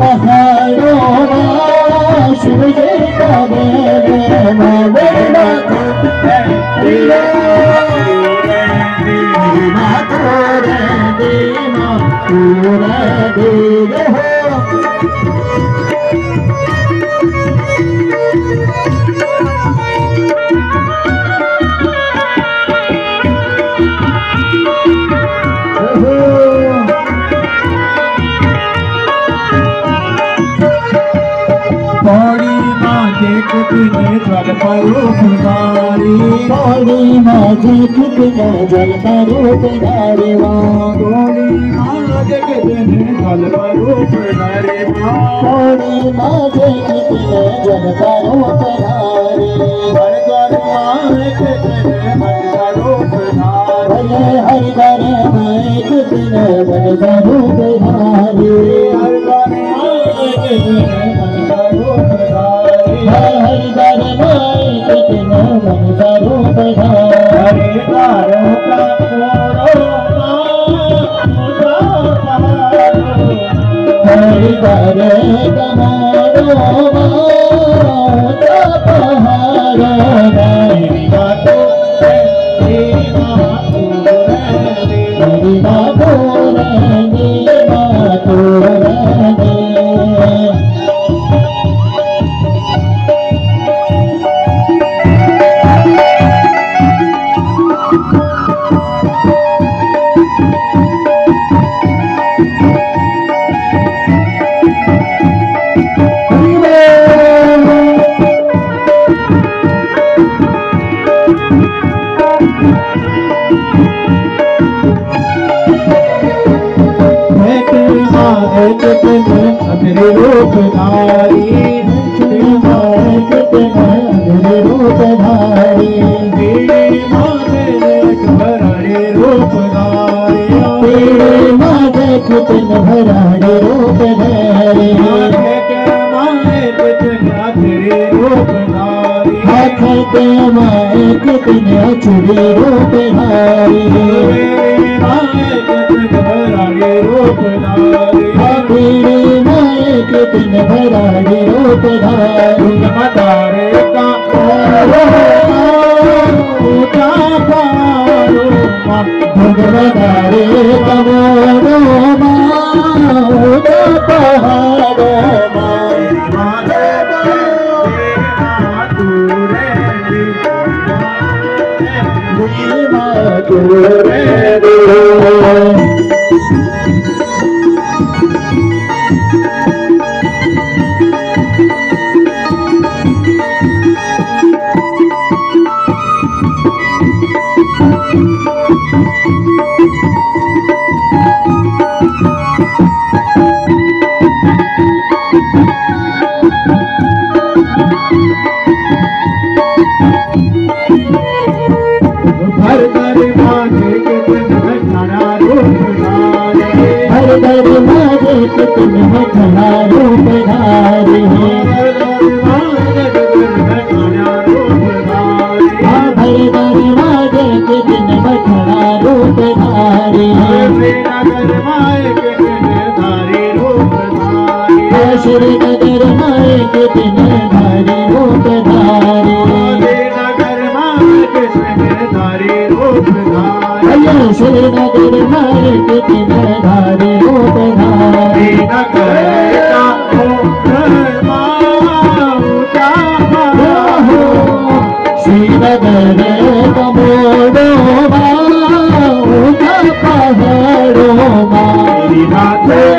पहाड़ों में शिव जी का मेला मेला जल परूप नारी पौड़ी माझे कितने जल परूप नारी पौड़ी माझे कितने जल परूप नारी पौड़ी माझे कितने जल परूप नारी हर घर माए कितने मन स्वरूप नारी हर घर माए कितने मन स्वरूप नारी हर घर माए कितने मन स्वरूप नारी हर घर माए कितने मन स्वरूप नारी हरे कारों का हरि करे कमारो पहाड़ो मेरी बातों मेरी बातों मेरी बातों अधरे रूप धारी अधरे रूप धारी तेरे माथे भराड़े रूप धारी तेरे माथे कितने भराड़े रूप धारी तेरे रूप धारी हाथ के माए कितने छुरी रूप धारी भराड़े रूप धारी तेरे माए कितने भराड़े रूप धारी मतारे का भगवतारे कमोरो पहाड़ो कितने खड़ा रूप धारी भर दर माजे कितने खड़ा रूप धारी श्रीनगर माए कितने भारी रूप धारी श्रीनगर माए कितने भारी रूप धारी श्रीनगर कमोरो पहाड़ो मेरी बातों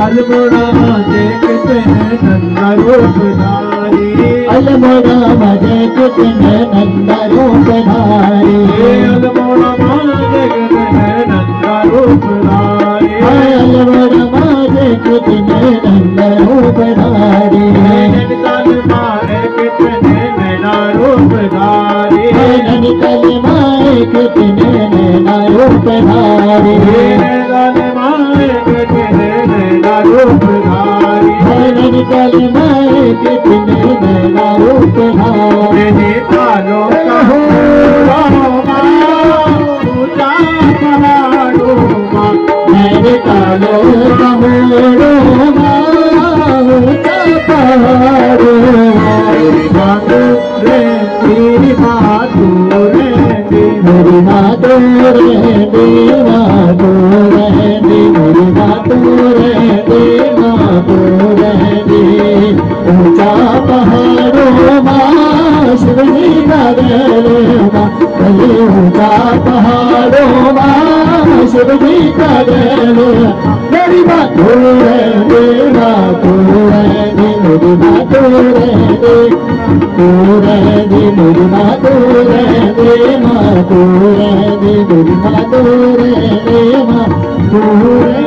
अलमोड़ा माजे कितने नंदा रूप धारी अलमोड़ा माजे कितने नंदा रूप धारी अलमोड़ा माजे कितने नंदा रूप धारी अलमोड़ा माजे कितने नंदा रूप धारी नैनीताल माए कितने रूप धारी नैनीताल माए कितने नैना रूप धारी नैनीतालों का ऊंचा पहाड़ों माँ नैनीतालों का ऊंचा पहाड़ों मेरी माँ तू रहती मेरी माँ तो रहती माँ तो रहती मेरी माँ तो रहती माँ तो रहती ऊंचा पहाड़ों माँ शिव जी का दिल माँ ऊंचा पहाड़ों माँ शिव जी का दिल मेरी माँ तो रहती माँ तो रहती मेरी माँ तो रहती मेरी माँ तो रहती माँ तो रहती मेरी माँ तो रहती माँ तो रहती